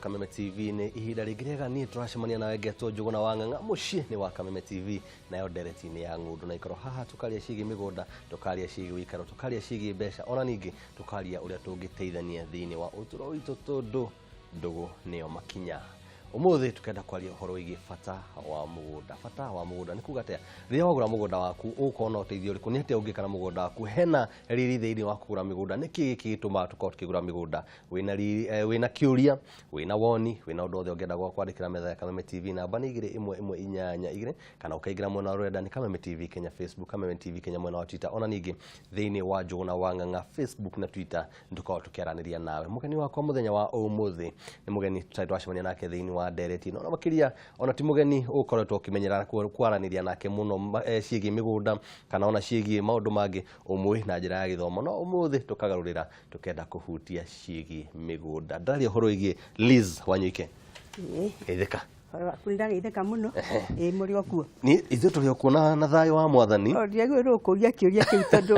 Kameme TV ni ihinda rigirega ni turacemania nawe Ngeto Njuguna wa Ng'ang'a mucii ni wa Kameme TV nayo ndereti ni ya Ng'undu na ikoro haha tukaria cigi migunda tukaria cigi wikaro tukaria cigi mbeca ona ningi tukaria uria tungiteithania thiini wa uturo witu tondu ndugu niyo makinya umuthi tukenda kwaria horo igi fata wa mugunda ni kugatea ria wagura mugunda waku ukona uteithio riku ni atia ungikana mugunda waku hena riri thiini wa kugura migunda niki giki gituma tukao tukigura migunda wina kiuria wina woni wina undu othe ungenda kwandikira metha ya Kameme TV namba ni 2112 kana ukaingira mwena rwenda ni Kameme TV Kenya Facebook Kameme TV Kenya mwena wa Twitter ona ningi thiini wa Njuguna wa Ng'ang'a Facebook na Twitter ndukao tukiaraniria nawe mugeni wakwa muthenya wa umuthi ni mugeni tutwacemania nake thiini wa ndereti no makiria ona ti mugeni ukoretwo kimenyera kwaraniria nake muno ciigi migunda kana ona ciigi maundu mangi umwe na njira ya githomo no umuthi tukagarurira tukenda kuhutia ciigi migunda ndari horo igi Liz Wanyuike itheka Kundaga itheka muno muri okuo ni ithu turi okuona na thayo wa mwathani ndiagwe rukuria kiuria kiu tondu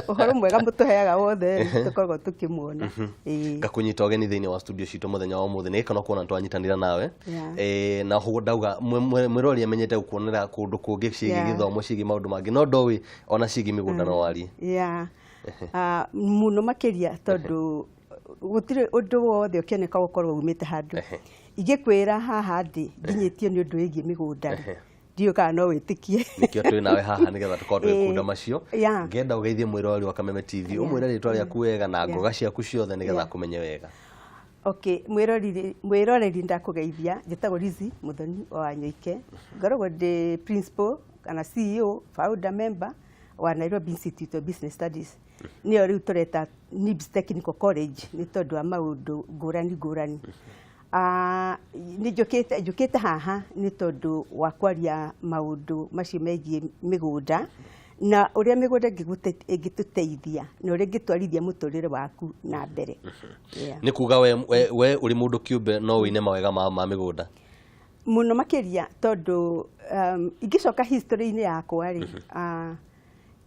uhoro mwega mutuheaga wothe tukoragwo tukimuona gakunyita ogeni thiini wa studio citu muthenya wa umuthi ni kana kuona twanyitanira nawe na ndauga mwirori amenyete gukuonera kundu kungi cigi githomo cigi maundu mangi no ndowi ona cigi migunda no wari muno makiria tondu gutire undu wothe ukioneka gukorwo umite handu igikwira haha ndi nginyitio ni undu wigi migunda ndio kana no witikie nikio twi nawe haha nigetha tukorwo twikunda macio ngenda ugeithie mwirori wa Kameme TV umwire ritwa riaku wega na ngoga ciaku ciothe nigetha kumenye wega mwiroreri ndakugeithia njitagwo Lizi Muthoni wa Wanyuike ngoragwo ndi principal kana CEO founder member wa Nairobi Institute of Business Studies niyo riu tureta NIBS Technical College ni tondu wa maundu ngurani ni njukite haha ni tondu wa kwaria maundu macio megie migunda na uria migunda ingituteithia na uria ingitwarithia muturire waku na mbere ni kuga we uri mundu kiumbe no wine mawega ma migunda muno makiria tondu ingicoka history-ini yakwa ri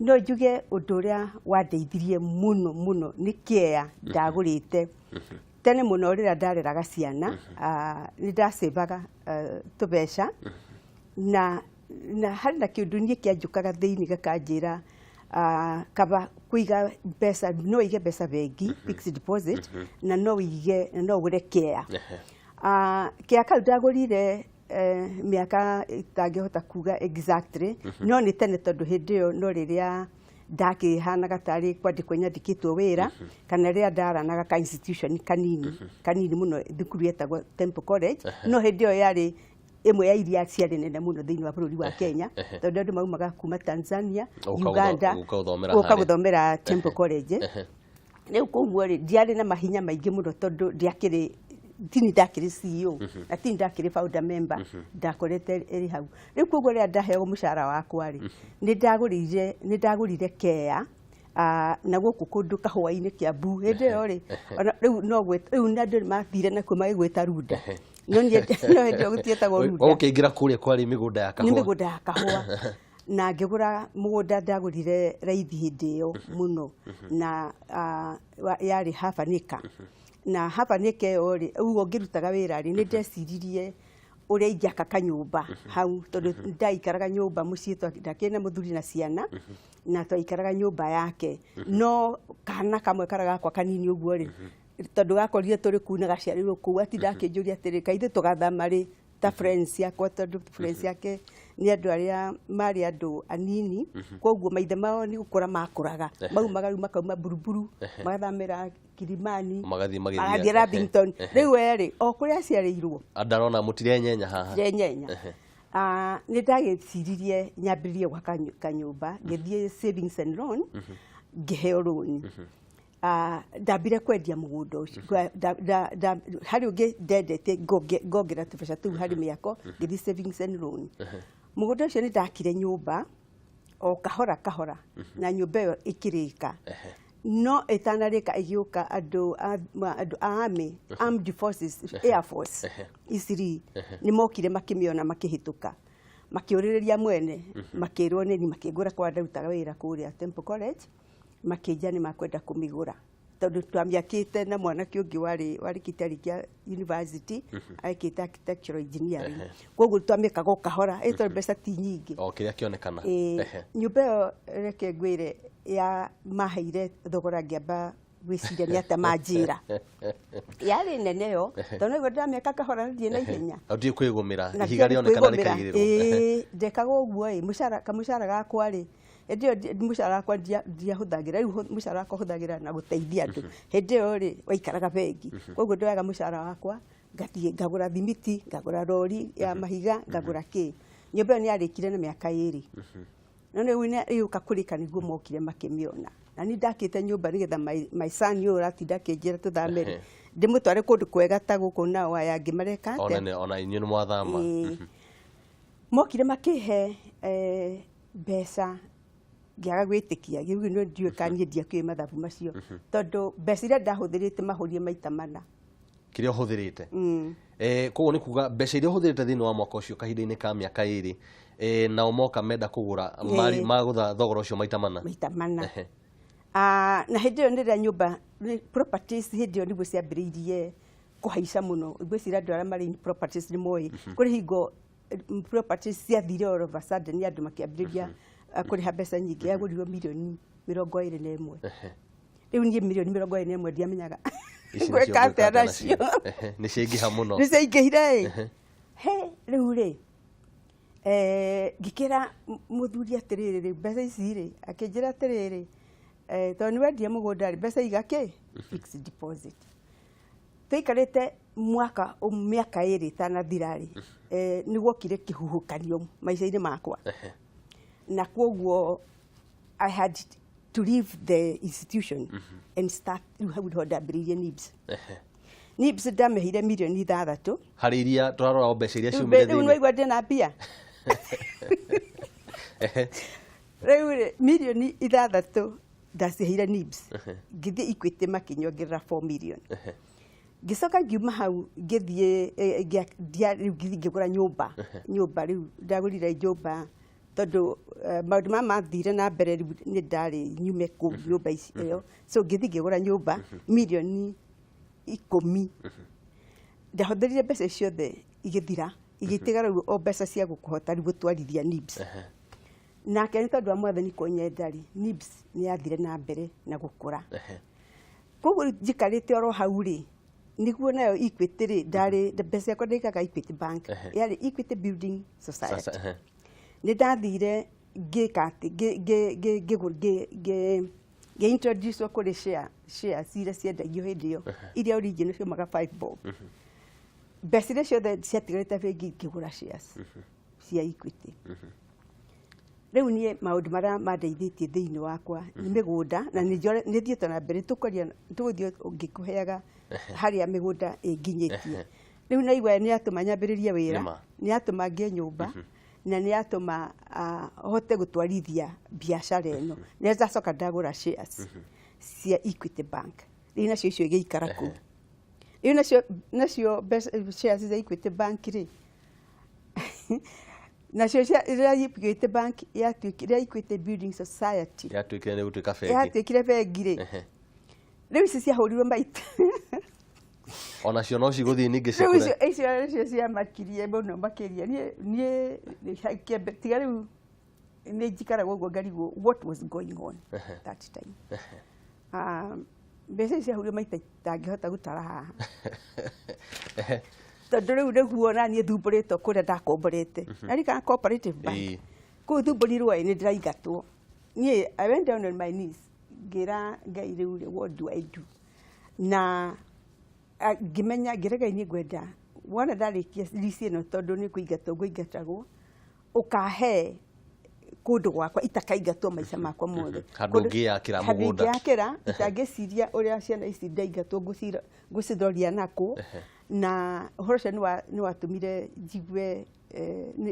no njuge undu uria wandeithirie muno ni kiea ndagurite tene muno rira ndareraga ciana ni ndasevaga tubeca na hari na kiundu nie kianjukaga thiini gakanjira kaba kuiga pesa no ige pesa bengi fixed deposit na no ige no gure kea kia kau ndagurire miaka itangihota kuga exactly no ni tene tondu hindi yo no riria ndakihanaga tari kwandikwo nyandikitwo wira kana ria ndaranaga ka institution kanini muno thukuru yetagwo Temple College no hindi yo yari imwe ya iria ciari nene muno thiini wa bururi wa Kenya tondu andu maumaga kuma Tanzania Uganda ukaguthomera Temple College riu koguo ri ndiari na mahinya maingi muno tondu ndiakiri tini ndakiri CEO na tini ndakiri founder member ndakorete eri hau riu koguo ria ndaheo mushara wakwa ri ni ndagurire kea na guku kundu kahua-ini Kiambu hindi yo ri riu no gweta riu ndandu mathire na kuma igweta Runda no hindi gutietagwo Runda ukiingira kuria kwari migunda ya kahua ni migunda ya kahua na ngigura mugunda ndagurire raithi hindi yo muno na yari hafanika na hapa nike ori ugo ngirutaga wira ri ni ndeciririe uria ingiaka kanyumba hau tondu ndaikaraga nyumba mucii ndakena muthuri na ciana na twaikaraga nyumba yake no kana kamwe karaga kwa kanini uguo ri tondu gakorire turi kuna gaciarirwo kuu ati ndakinjuria atiri kaithe tugathama ri ta friends yakwa tondu friends yake ni andu aria mari andu anini koguo maithe mao ni gukura makuraga maumaga riu makauma buruburu magathamira Kilimani magathie Lavington riu eri o kuria ciarirwo andarona mutire nyenya haha ni ndagiciririe nyambiririe gwa kanyumba ngithie savings and loan ngiheo loan ndambire kwendia mugunda ucio hari ungi ndendete ngongera tubeca tu hari miako ngithie savings and loan mugunda ucio ni ndakire nyumba o kahora na nyumba iyo ikirika no itanarika igiuka andu armed forces air force isiri ni mokire makimiona makihituka makiuriria mwene makirwo ni makigura kwa ndarutaga wira kuria Temple College makija ni makwenda kumigura tondu twamiakite na mwanake ungi wari kitari kia university aikite architectural engineering koguo twamikaga kahora ito mbeca ti nyingi kiria kionekana nyumba ĩyo reke ngwire ya maheire thogora ngiamba gwiciria ni ata manjira yari nene yo tondu iguo ndameka kahora ndie na ihenya ndie kwigumira ihiga rionekana rikaigirirwo ndekaga uguo kamucara gakwa ndio mucara wakwa ndiahuthagira riu mucara wakwa huthagira na guteithia andu hindi yo ri waikaraga bengi koguo ndoyaga mucara wakwa ngathie ngagura thimiti ngagura rori ya mahiga ngagura ki nyumba ĩyo nĩyarĩkire na mĩaka 2 no rĩu kakurika niguo mokire makimiona na ni ndakite nyumba nigetha my son yo ratinda akĩnjĩra tũthamere ndĩmũtware kũndũ kwega ta gũkũ nao aya ngĩmareka ona inyuĩ nĩ mwathama mokire makihe mbeca ngiaga gwĩtĩkia gĩu no ndiũĩ kana niĩ ndiakĩoĩ mathabu macio tondu mbeca iria ndahũthĩrĩte mahũrie maita mana kiria ũhũthĩrĩte koguo nĩ kuga mbeca iria ũhũthĩrĩte thĩinĩ wa mwaka ũcio kahinda-inĩ ka mĩaka 2 nao moka menda kũgũra magũtha thogora ũcio maita mana na hindi ĩyo rĩrĩa nyũmba properties hindi ĩyo nĩguo ciambĩrĩirie kũhaica mũno ngwĩciria andũ arĩa marĩ properties nĩ moĩ kũrĩ hingo properties ciathire all of a sudden nĩ andũ makĩambĩrĩria kũrĩha mbeca nyingĩ yagũrirwo mirioni 21 rĩu niĩ mirioni 21 ndiamenyaga gwĩka atĩa nacio nĩ ciaingĩha mũno nĩ ciaingĩhire rĩu rĩ ngĩkĩra mũthuri atĩrĩrĩ mbeca ici rĩ akĩnjĩra atĩrĩrĩ tondũ nĩ wendia mũgũnda rĩ mbeca igakĩ fixed deposit tũikarĩte mĩaka 2 itanathira rĩ nĩ guokire kĩhuhũkanio maica-inĩ makwa na kwoguo I had to leave the institution and start hau nĩho ndambĩrĩirie NIBS NIBS ndamĩheire mirioni 6 harĩ iria tũrarora mbeca iria ciumire rĩu nĩwaigua ndĩna mbia rĩu mirioni 6 ndaciheire NIBS ngĩthiĩ Equity makĩnyongerera 4 million ngicoka ngiuma hau ngĩthiĩ rĩu ngĩgũra nyũmba rĩu ndagũrire nyũmba tondu maundu mama mathire na mbere nĩ ndarĩ nyume kũ nyũmba icio so ngĩthiĩ ngĩgũra nyũmba mirioni 10 ndahũthĩrire mbeca icio ciothe igĩthira igĩtigara rĩu o mbeca cia gũkũhota rĩu gũtwarithia NIBS nake nĩ tondũ wa mwathani kũnyenda rĩ NIBS nĩ yathire na mbere na gũkũra koguo njikarĩte oro hau rĩ niguo nayo Equity rĩ ndarĩ mbeca ciakwa ndaikaga Equity Bank yarĩ Equity Building Society nĩ ndathire ngĩka atĩ ngĩ-introduce kũrĩ shares iria ciendagio hĩndĩ ĩyo iria original ciomaga 5 bob mbeca iria ciothe ciatigarĩte bengi ngĩgũra shares cia Equity rĩu niĩ maũndũ marĩa mandeithĩtie thĩinĩ wakwa nĩ mĩgũnda na nĩ thiĩte na mbere tũgũthiĩ ngĩkũheaga harĩa mĩgũnda ĩnginyĩtie rĩu naigua nĩ atũma nyambĩrĩrie wĩra nĩ atũma ngĩe nyũmba na nĩ atũma hote gũtwarithia biacara ĩno nĩ ndacoka ndagũra shares cia Equity Bank rĩu nacio icio igĩikara kũu rĩu nacio shares cia Equity Bank rĩ nacio cia Equity Bank yatuĩkire Equity Building Society yatuĩkire nĩ gũtuĩka bengi yatuĩkire bengi rĩ rĩu ici ciahũrirwo maita onacio no cigũthiĩ ningĩ ciakũre icio ciamakirie mũno makĩria niĩ tiga rĩu nĩ njikaraga ũguo ngarigwo what was going on that time mbeca icio ciahũrirwo maita itangĩhota gũtara haha tondu riu niguo naniĩ thumbũrĩtwo kũrĩa ndakomborete nari kana cooperative bank kũu thumbũrirwo nĩ ndĩraingatwo niĩ I went down on my knees ngĩra Ngai rĩu what do I do na ngĩmenya ngĩrega niĩ ngwenda wona ndarĩkia lisi ĩno tondu nĩ kũingatwo ngũingatagwo ũkahe kũndũ gwakwa itakaingatwo maica makwa mothe handũ ngĩakĩra mũgũnda ngĩakĩra itangĩciria ũrĩa ciana ici ndaingatwo ngũcithoria nakũ na ũhoro ũcio nĩ watũmire njigue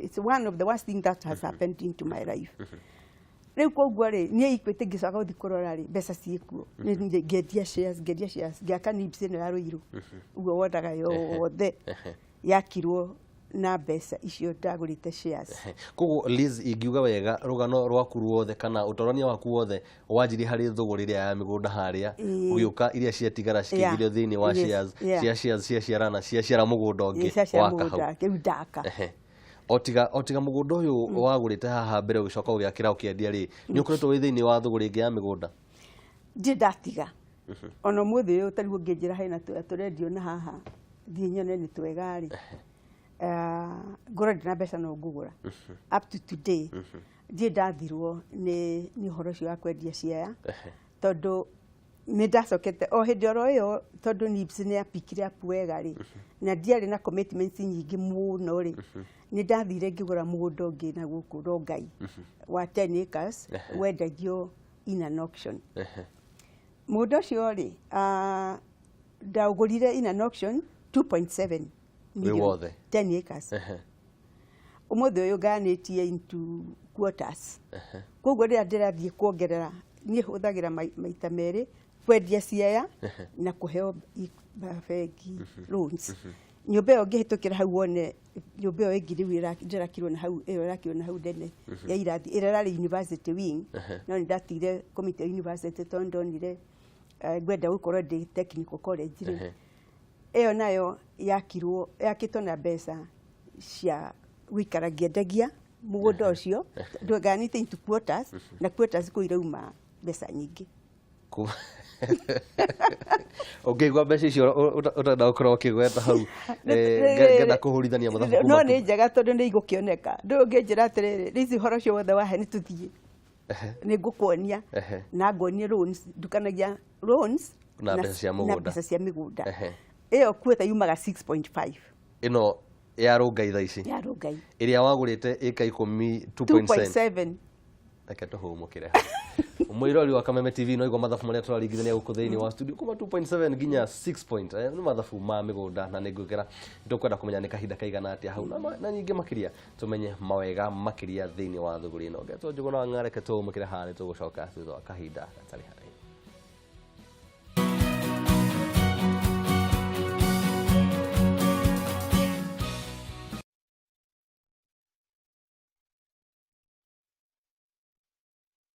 it's one of the worst thing that has happened into my life rĩu koguo rĩ niĩ Equity ngĩcoka gũthiĩ kũrora rĩ mbeca ciĩkuo ngĩendia shares ngĩaka NIBS ĩno ya Rũirũ ũguo wonaga yothe yakirwo na mbeca icio ndagũrĩte shares. Koguo Liz ingiuga wega rugano rwaku ruothe kana utorania waku wothe wanjirie harĩ thogora iria ya migunda haria ũgĩũka iria ciatigara cikĩingĩrio thĩinĩ wa shares cia ciarana cia ciara mugunda ũngĩ wa kahau kĩu ndaka. Otiga mugunda ũyũ wagũrĩte haha mbere ũgĩcoka ũgĩakĩra ũkĩendia rĩ nĩ ũkoretwo wĩ thĩinĩ wa thogora ingĩ ya migunda? Ndatiga ona mũthĩ ũyũ tarĩu ũngĩnjĩra hena tũrendio na haha thiĩ nyone nĩ twega rĩ ngora ndina mbeca no ngũgũra up to today ndathirwo nĩ ũhoro ũcio wa kwendia ciaya tondũ nĩ ndacokete o hĩndĩ oro ĩyo tondũ NIBS nĩ yapikire up wega rĩ na ndiarĩ na commitments nyingĩ mũno rĩ nĩ ndathire ngĩgũra mũgũnda ũngĩ na gũkũ Rongai wa 10 acres wendagio in an auction. Mũgũnda ũcio rĩ ndaũgũrire in an auction 2.7 million 10 acres. Ũmũthĩ ũyũ ngayanĩtie into quarters. Koguo rĩrĩa ndĩrathiĩ kuongerera niĩ hũthagĩra maita merĩ kwendia ciaya na kũheo bengi loans. Nyũmba ĩyo ngĩhĩtũkĩra hau wone nyũmba ĩyo ĩngĩ rĩu ndĩrakirwo na hau ĩyo ĩrakirwo na hau ndene ya irathi ĩrĩa yarĩ university wing no nĩ ndatigire committee ya university tondũ ndonire ngwenda gũkorwo ndĩ technical college rĩ ĩyo nayo yakĩtwo na mbeca cia gũikara ngĩendagia mũgũnda ũcio ndũganĩte into quarters na quarters kũu irauma mbeca nyingĩ. Ũngĩigua mbeca icio ũtenda gũkorwo ũkĩgweta hau ngenda kũhũrithania mathabu no nĩ njega tondũ nĩ igũkĩoneka ndũ ũngĩnjĩra atĩrĩrĩ rĩci ũhoro ũcio wothe wahe nĩ tũthiĩ nĩ ngũkuonia na ngonie loans ndukanagia loans na mbeca cia mĩgũnda ĩyo kuota yumaga 6.5 ĩno ya Rongai thaa ici ya Rongai ĩrĩa wagũrĩte ĩka 10 2.7 reke tũhũmũkĩre Mũirori wa Kameme TV no igo mathabu marĩa tũraringithania gũkũ thĩinĩ wa studio kuma 2.7 nginya 6 nĩ mathabu ma mĩgũnda na nĩ ngwĩkĩra tũkwenda kũmenya nĩ kahinda kaigana atĩa hau na nyingĩ makĩria tũmenye mawega makĩria thĩinĩ wa thũgũri ĩno ngetwo Njũgũna wa Ng'areke tũhũmũkĩre haha nĩ tũgũcoka thutha wa kahinda gatarĩ haraihu.